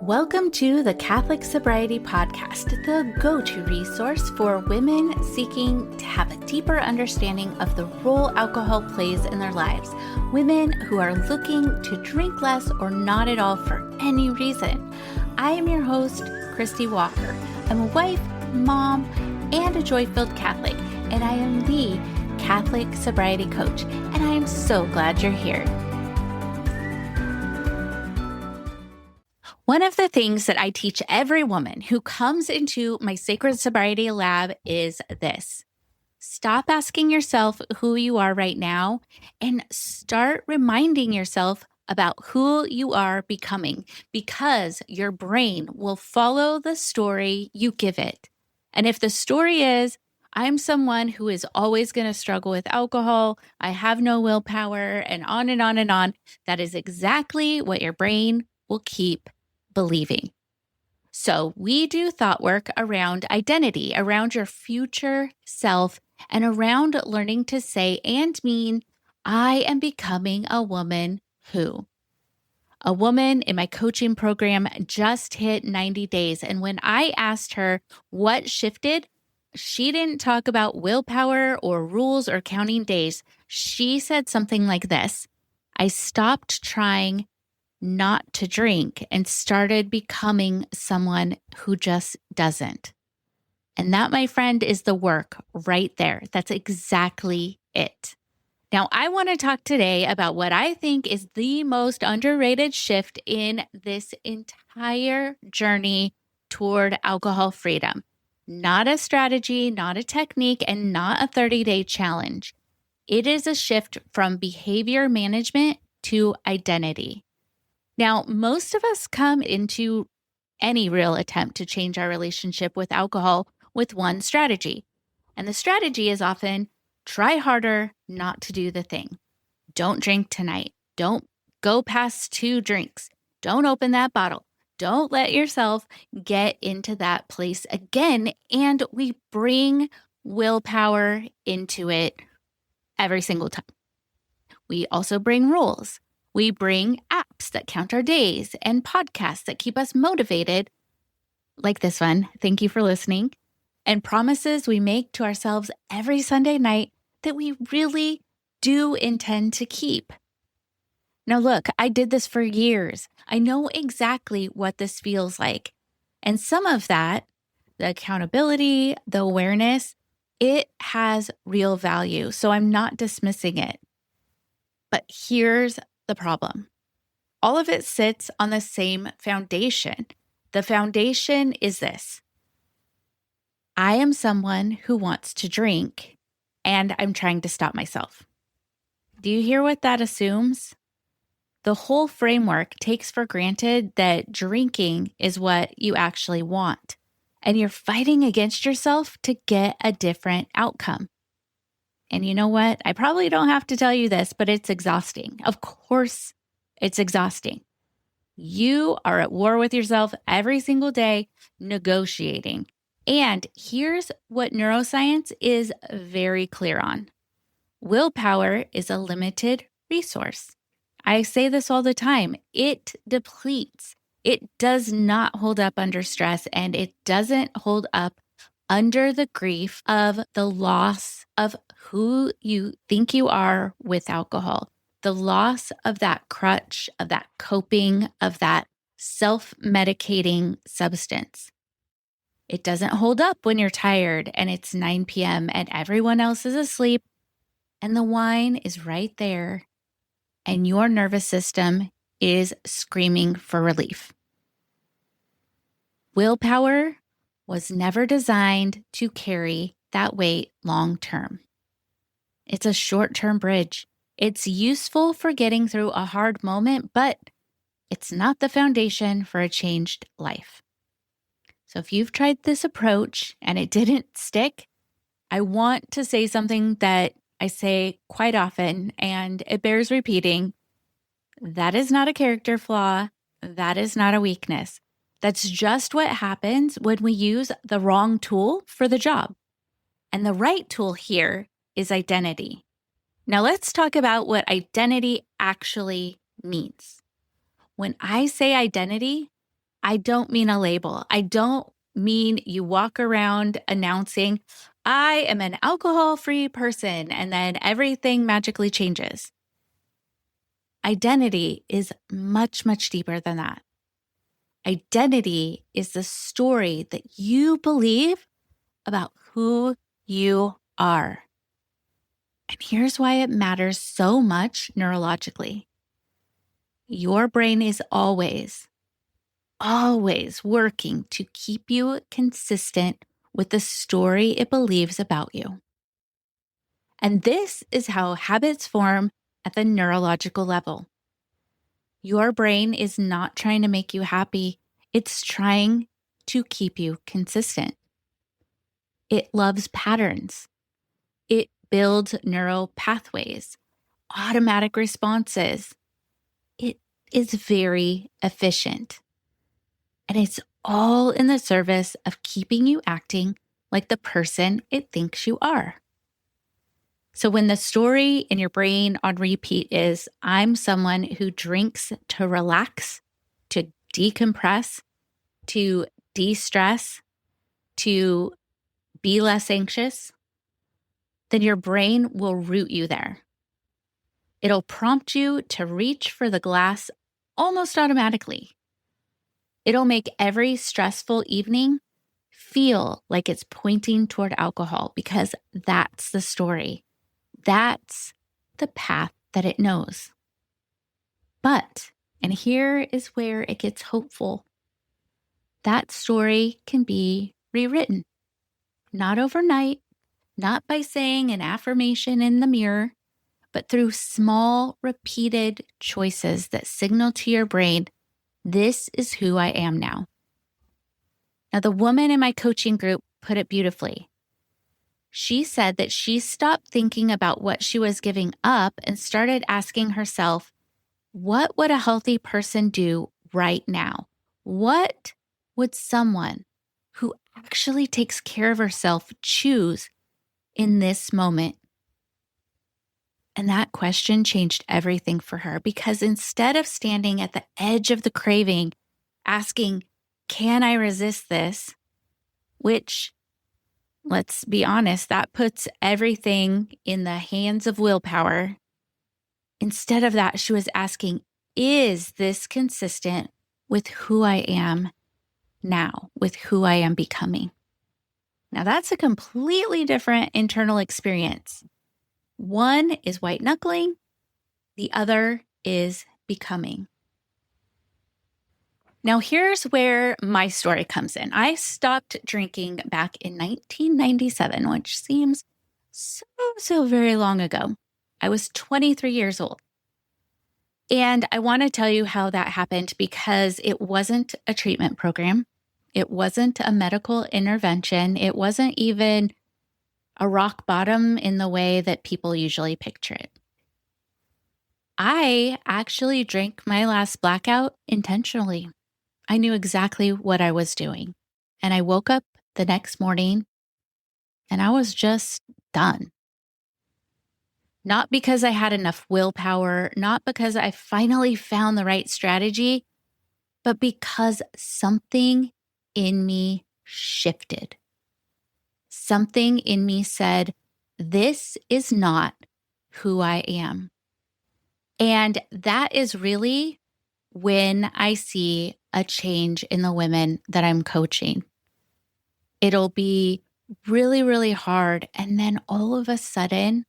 Welcome to the Catholic Sobriety Podcast, the go-to resource for women seeking to have a deeper understanding of the role alcohol plays in their lives. Women who are looking to drink less or not at all for any reason. I am your host, Christie Walker. I'm a wife, mom, and a joy-filled Catholic, and I am the Catholic Sobriety Coach, and I am so glad you're here. One of the things that I teach every woman who comes into my Sacred Sobriety Lab is this. Stop asking yourself who you are right now and start reminding yourself about who you are becoming, because your brain will follow the story you give it. And if the story is, I'm someone who is always going to struggle with alcohol, I have no willpower, and on and on and on, that is exactly what your brain will keep believing. So we do thought work around identity, around your future self, and around learning to say and mean, I am becoming a woman who. A woman in my coaching program just hit 90 days. And when I asked her what shifted, she didn't talk about willpower or rules or counting days. She said something like this: I stopped trying not to drink and started becoming someone who just doesn't. And that, my friend, is the work right there. That's exactly it. Now, I want to talk today about what I think is the most underrated shift in this entire journey toward alcohol freedom. Not a strategy, not a technique, and not a 30-day challenge. It is a shift from behavior management to identity. Now, most of us come into any real attempt to change our relationship with alcohol with one strategy. And the strategy is often try harder not to do the thing. Don't drink tonight. Don't go past 2 drinks. Don't open that bottle. Don't let yourself get into that place again. And we bring willpower into it every single time. We also bring rules. We bring apps that count our days and podcasts that keep us motivated, like this one, thank you for listening, and promises we make to ourselves every Sunday night that we really do intend to keep. Now look, I did this for years. I know exactly what this feels like. And some of that, the accountability, the awareness, it has real value. So I'm not dismissing it. But here's the problem. All of it sits on the same foundation. The foundation is this: I am someone who wants to drink, and I'm trying to stop myself. Do you hear what that assumes? The whole framework takes for granted that drinking is what you actually want, and you're fighting against yourself to get a different outcome. And you know what? I probably don't have to tell you this, but it's exhausting. Of course, it's exhausting. You are at war with yourself every single day, negotiating. And here's what neuroscience is very clear on. Willpower is a limited resource. I say this all the time. It depletes. It does not hold up under stress, and it doesn't hold up under the grief of the loss of who you think you are with alcohol, the loss of that crutch, of that coping, of that self-medicating substance. It doesn't hold up when you're tired and it's 9 p.m. and everyone else is asleep and the wine is right there and your nervous system is screaming for relief. Willpower was never designed to carry that weight long term. It's a short-term bridge. It's useful for getting through a hard moment, but it's not the foundation for a changed life. So if you've tried this approach and it didn't stick, I want to say something that I say quite often, and it bears repeating. That is not a character flaw. That is not a weakness. That's just what happens when we use the wrong tool for the job. And the right tool here is identity. Now let's talk about what identity actually means. When I say identity, I don't mean a label. I don't mean you walk around announcing, I am an alcohol-free person, and then everything magically changes. Identity is much, much deeper than that. Identity is the story that you believe about who you are. And here's why it matters so much neurologically. Your brain is always working to keep you consistent with the story it believes about you. And this is how habits form at the neurological level. Your brain is not trying to make you happy. It's trying to keep you consistent. It loves patterns. It builds neural pathways, automatic responses. It is very efficient. And it's all in the service of keeping you acting like the person it thinks you are. So when the story in your brain on repeat is, I'm someone who drinks to relax, to decompress, to de-stress, to be less anxious, then your brain will root you there. It'll prompt you to reach for the glass almost automatically. It'll make every stressful evening feel like it's pointing toward alcohol because that's the story. That's the path that it knows. But, and here is where it gets hopeful, that story can be rewritten. Not overnight, not by saying an affirmation in the mirror, but through small, repeated choices that signal to your brain, this is who I am now. Now, the woman in my coaching group put it beautifully. She said that she stopped thinking about what she was giving up and started asking herself, what would a healthy person do right now? What would someone who actually takes care of herself choose in this moment? And that question changed everything for her because instead of standing at the edge of the craving, asking, can I resist this? Which, let's be honest, that puts everything in the hands of willpower. Instead of that, she was asking, is this consistent with who I am now, with who I am becoming? Now, that's a completely different internal experience. One is white knuckling, the other is becoming. Now, here's where my story comes in. I stopped drinking back in 1997, which seems so very long ago. I was 23 years old. And I want to tell you how that happened because it wasn't a treatment program. It wasn't a medical intervention. It wasn't even a rock bottom in the way that people usually picture it. I actually drank my last blackout intentionally. I knew exactly what I was doing. And I woke up the next morning and I was just done. Not because I had enough willpower, not because I finally found the right strategy, but because something in me shifted. Something in me said, this is not who I am. And that is really when I see a change in the women that I'm coaching. It'll be really, really hard. And then all of a sudden,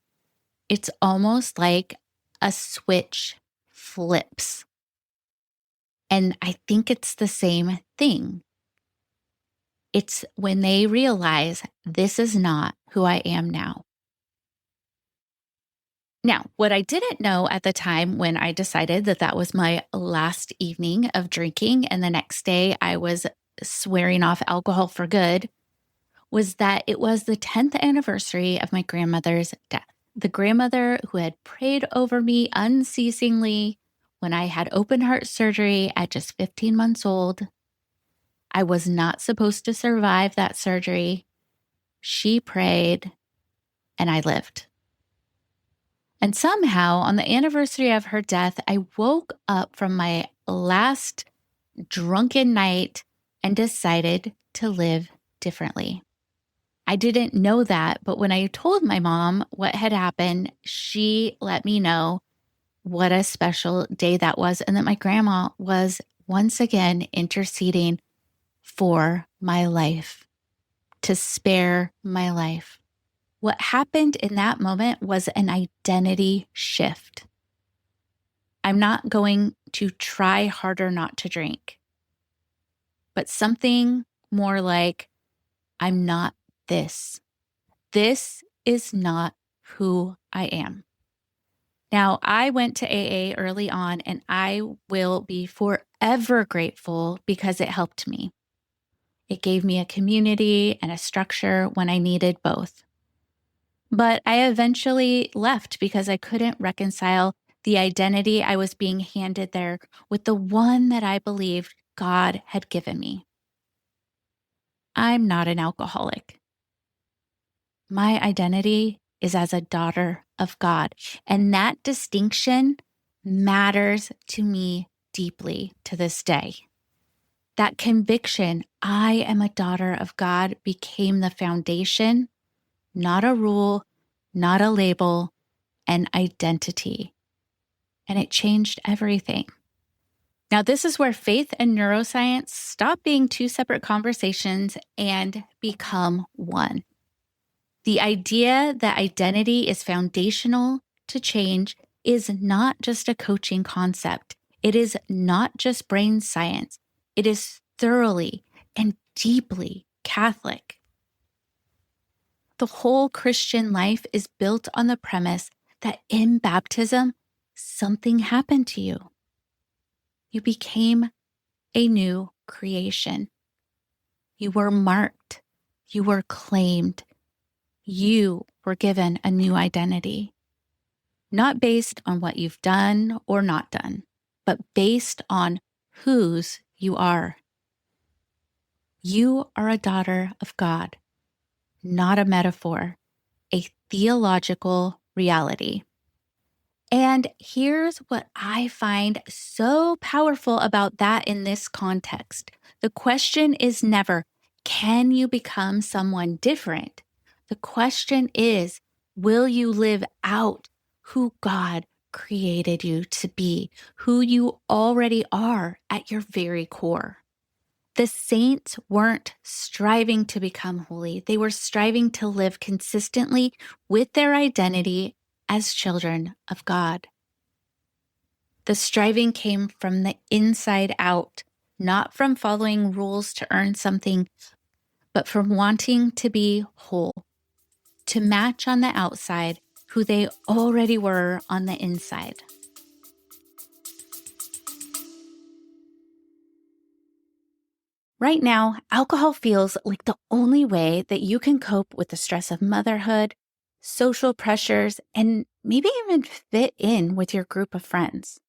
it's almost like a switch flips. And I think it's the same thing. It's when they realize this is not who I am now. Now, what I didn't know at the time when I decided that that was my last evening of drinking and the next day I was swearing off alcohol for good was that it was the 10th anniversary of my grandmother's death. The grandmother who had prayed over me unceasingly when I had open heart surgery at just 15 months old. I was not supposed to survive that surgery. She prayed and I lived. And somehow on the anniversary of her death, I woke up from my last drunken night and decided to live differently. I didn't know that, but when I told my mom what had happened, she let me know what a special day that was and that my grandma was once again interceding for my life, to spare my life. What happened in that moment was an identity shift. I'm not going to try harder not to drink, but something more like, I'm not this. This is not who I am. Now, I went to AA early on, and I will be forever grateful because it helped me. It gave me a community and a structure when I needed both. But I eventually left because I couldn't reconcile the identity I was being handed there with the one that I believed God had given me. I'm not an alcoholic. My identity is as a daughter of God, and that distinction matters to me deeply to this day. That conviction, I am a daughter of God, became the foundation, not a rule, not a label, an identity. And it changed everything. Now, this is where faith and neuroscience stop being two separate conversations and become one. The idea that identity is foundational to change is not just a coaching concept. It is not just brain science. It is thoroughly and deeply Catholic. The whole Christian life is built on the premise that in baptism, something happened to you. You became a new creation. You were marked. You were claimed. You were given a new identity, not based on what you've done or not done, but based on whose you are. You are a daughter of God, not a metaphor, a theological reality. And here's what I find so powerful about that in this context. The question is never, can you become someone different? The question is, will you live out who God created you to be, who you already are at your very core? The saints weren't striving to become holy. They were striving to live consistently with their identity as children of God. The striving came from the inside out, not from following rules to earn something, but from wanting to be whole, to match on the outside who they already were on the inside. Right now, alcohol feels like the only way that you can cope with the stress of motherhood, social pressures, and maybe even fit in with your group of friends.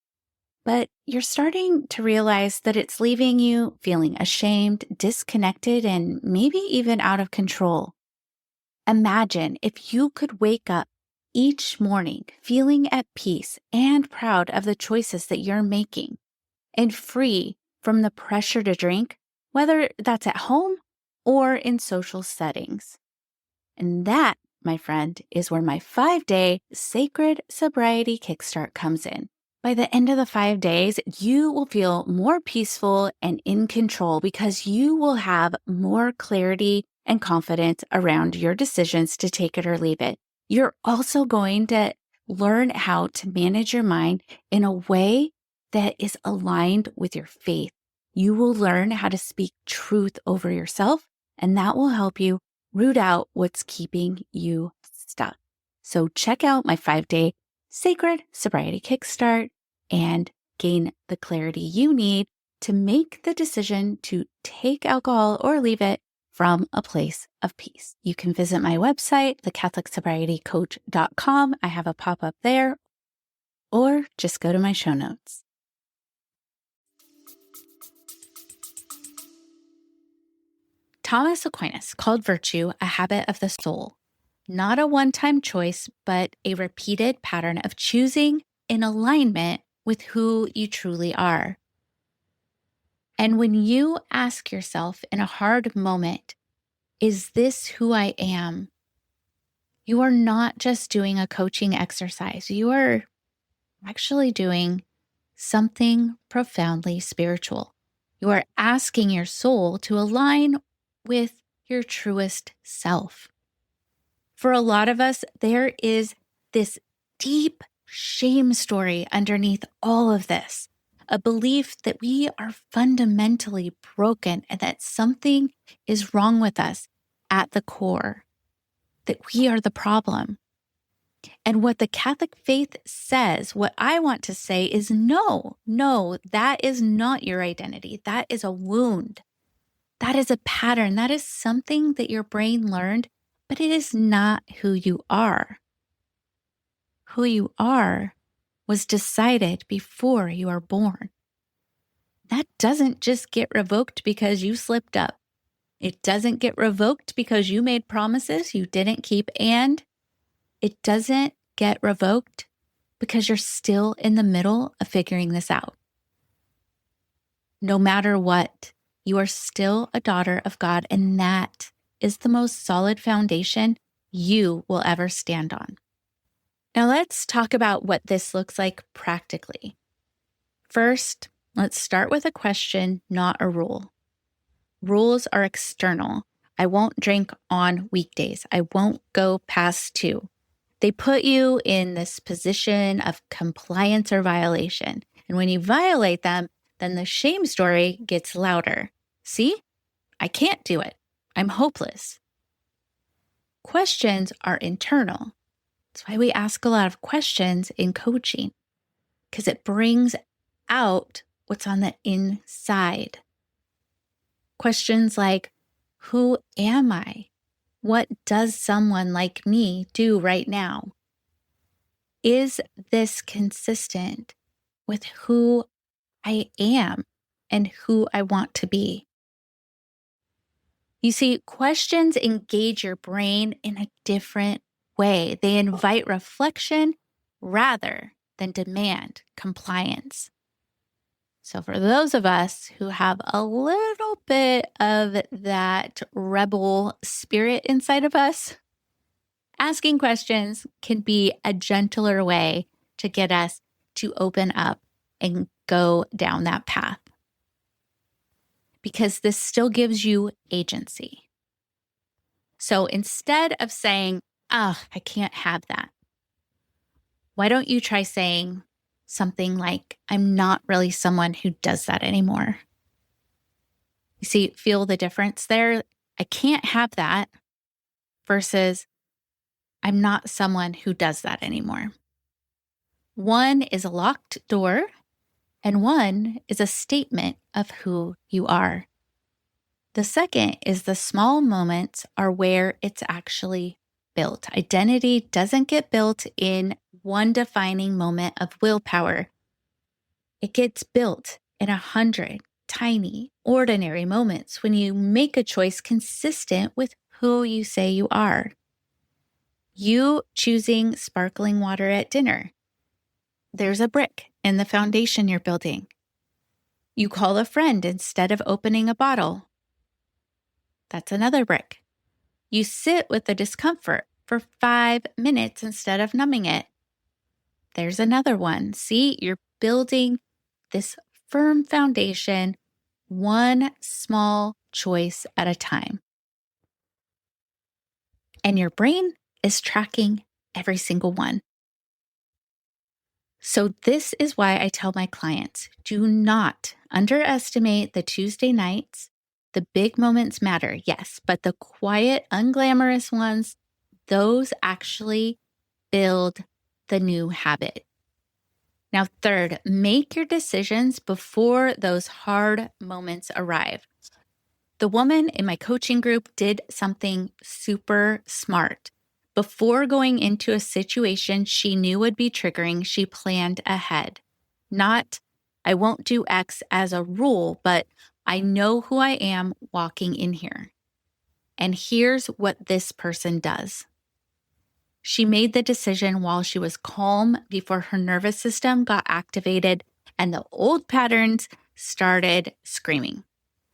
But you're starting to realize that it's leaving you feeling ashamed, disconnected, and maybe even out of control. Imagine if you could wake up each morning feeling at peace and proud of the choices that you're making and free from the pressure to drink, whether that's at home or in social settings. And that, my friend, is where my 5-day Sacred Sobriety Kickstart comes in. By the end of the 5 days, you will feel more peaceful and in control because you will have more clarity and confidence around your decisions to take it or leave it. You're also going to learn how to manage your mind in a way that is aligned with your faith. You will learn how to speak truth over yourself, and that will help you root out what's keeping you stuck. So check out my 5-day Sacred Sobriety Kickstart and gain the clarity you need to make the decision to take alcohol or leave it from a place of peace. You can visit my website, thecatholicsobrietycoach.com. I have a pop-up there, or just go to my show notes. Thomas Aquinas called virtue a habit of the soul, not a one-time choice, but a repeated pattern of choosing in alignment with who you truly are. And when you ask yourself in a hard moment, is this who I am? You are not just doing a coaching exercise. You are actually doing something profoundly spiritual. You are asking your soul to align with your truest self. For a lot of us, there is this deep shame story underneath all of this, a belief that we are fundamentally broken and that something is wrong with us at the core, that we are the problem. And what the Catholic faith says, what I want to say is no, that is not your identity. That is a wound. That is a pattern. That is something that your brain learned, but it is not who you are. Who you are was decided before you are born. That doesn't just get revoked because you slipped up. It doesn't get revoked because you made promises you didn't keep, and it doesn't get revoked because you're still in the middle of figuring this out. No matter what, you are still a daughter of God, and that is the most solid foundation you will ever stand on. Now let's talk about what this looks like practically. First, let's start with a question, not a rule. Rules are external. I won't drink on weekdays. I won't go past 2. They put you in this position of compliance or violation. And when you violate them, then the shame story gets louder. See, I can't do it. I'm hopeless. Questions are internal. That's why we ask a lot of questions in coaching, because it brings out what's on the inside. Questions like, who am I? What does someone like me do right now? Is this consistent with who I am and who I want to be? You see, questions engage your brain in a different way. They invite reflection rather than demand compliance. So for those of us who have a little bit of that rebel spirit inside of us, asking questions can be a gentler way to get us to open up and go down that path, because this still gives you agency. So instead of saying, I can't have that, why don't you try saying something like, I'm not really someone who does that anymore. You see, feel the difference there? I can't have that versus I'm not someone who does that anymore. One is a locked door, and one is a statement of who you are. The second is the small moments are where it's actually built. Identity doesn't get built in one defining moment of willpower. It gets built in 100 tiny, ordinary moments when you make a choice consistent with who you say you are. You choosing sparkling water at dinner. There's a brick in the foundation you're building. You call a friend instead of opening a bottle. That's another brick. You sit with the discomfort for 5 minutes instead of numbing it. There's another one. See, you're building this firm foundation, one small choice at a time. And your brain is tracking every single one. So this is why I tell my clients, do not underestimate the Tuesday nights. The big moments matter, yes, but the quiet, unglamorous ones, those actually build the new habit. Now, third, make your decisions before those hard moments arrive. The woman in my coaching group did something super smart. Before going into a situation she knew would be triggering, she planned ahead. Not, I won't do X as a rule, but I know who I am walking in here. And here's what this person does. She made the decision while she was calm before her nervous system got activated and the old patterns started screaming.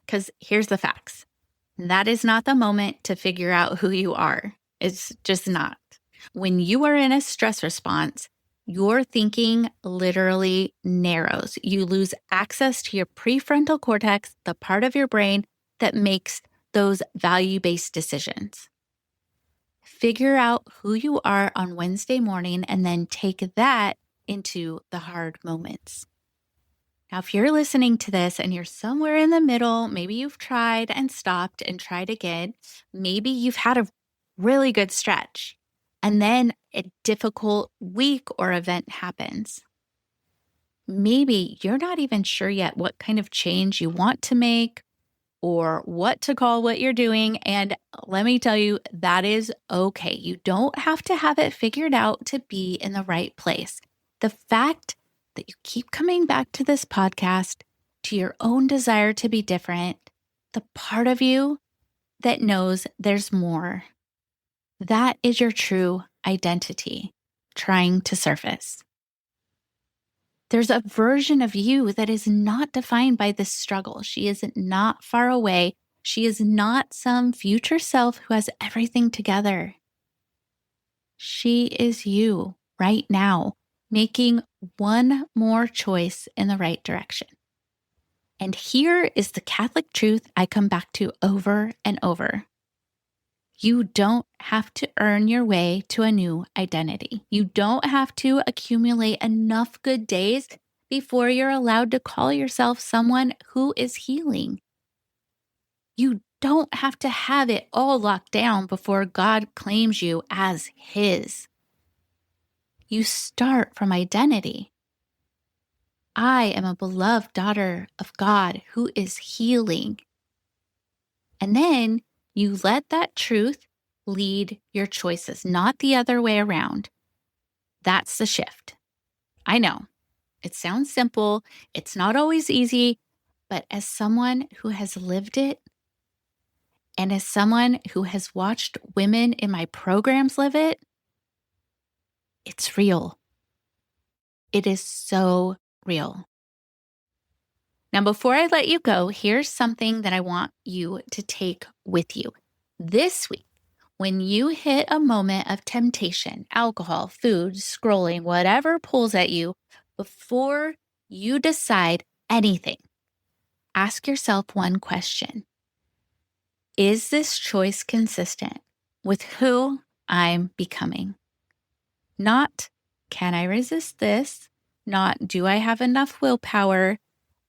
Because here's the facts. That is not the moment to figure out who you are. It's just not. When you are in a stress response, your thinking literally narrows. You lose access to your prefrontal cortex, the part of your brain that makes those value-based decisions. Figure out who you are on Wednesday morning and then take that into the hard moments. Now, if you're listening to this and you're somewhere in the middle, maybe you've tried and stopped and tried again, maybe you've had a really good stretch, and then a difficult week or event happens. Maybe you're not even sure yet what kind of change you want to make or what to call what you're doing. And let me tell you, that is okay. You don't have to have it figured out to be in the right place. The fact that you keep coming back to this podcast, to your own desire to be different, the part of you that knows there's more, that is your true identity trying to surface. There's a version of you that is not defined by this struggle. She is not far away. She is not some future self who has everything together. She is you right now, making one more choice in the right direction. And here is the Catholic truth I come back to over and over. You don't have to earn your way to a new identity. You don't have to accumulate enough good days before you're allowed to call yourself someone who is healing. You don't have to have it all locked down before God claims you as His. You start from identity. I am a beloved daughter of God who is healing. And then you let that truth lead your choices, not the other way around. That's the shift. I know it sounds simple. It's not always easy, but as someone who has lived it, and as someone who has watched women in my programs live it, it's real. It is so real. Now, before I let you go, here's something that I want you to take with you. This week, when you hit a moment of temptation, alcohol, food, scrolling, whatever pulls at you, before you decide anything, ask yourself one question. Is this choice consistent with who I'm becoming? Not, can I resist this? Not, do I have enough willpower?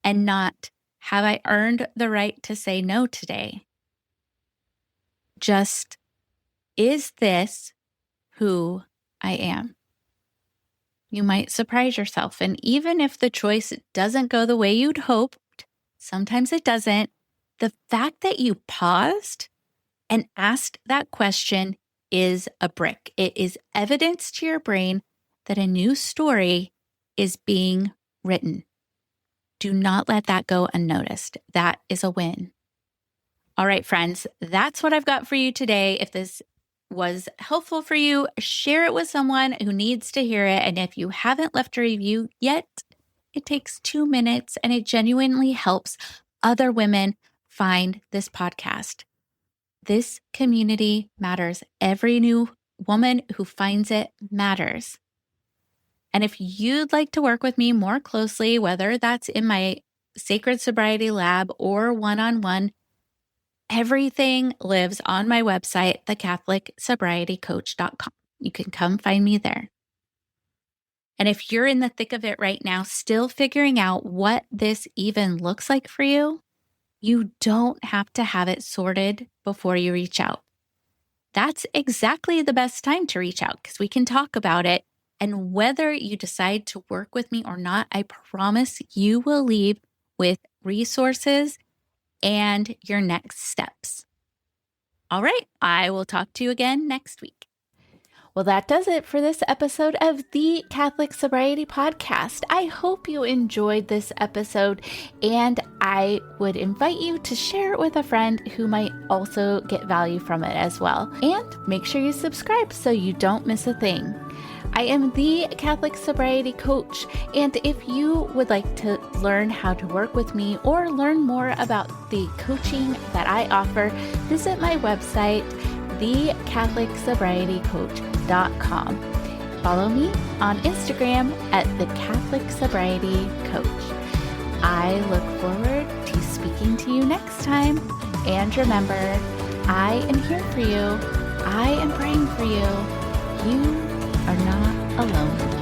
And not, have I earned the right to say no today? Just, is this who I am? You might surprise yourself. And even if the choice doesn't go the way you'd hoped, sometimes it doesn't, the fact that you paused and asked that question is a brick. It is evidence to your brain that a new story is being written. Do not let that go unnoticed. That is a win. All right, friends, that's what I've got for you today. If this was helpful for you, share it with someone who needs to hear it. And if you haven't left a review yet, it takes 2 minutes and it genuinely helps other women find this podcast. This community matters. Every new woman who finds it matters. And if you'd like to work with me more closely, whether that's in my Sacred Sobriety Lab or one-on-one, everything lives on my website, thecatholicsobrietycoach.com. You can come find me there. And if you're in the thick of it right now, still figuring out what this even looks like for you, you don't have to have it sorted before you reach out. That's exactly the best time to reach out because we can talk about it. And whether you decide to work with me or not, I promise you will leave with resources and your next steps. All right, I will talk to you again next week. Well, that does it for this episode of the Catholic Sobriety Podcast. I hope you enjoyed this episode, and I would invite you to share it with a friend who might also get value from it as well. And make sure you subscribe so you don't miss a thing. I am the Catholic Sobriety Coach, and if you would like to learn how to work with me or learn more about the coaching that I offer, visit my website, thecatholicsobrietycoach.com. Follow me on Instagram at the Catholic Sobriety Coach. I look forward to speaking to you next time. And remember, I am here for you. I am praying for you. You are not alone.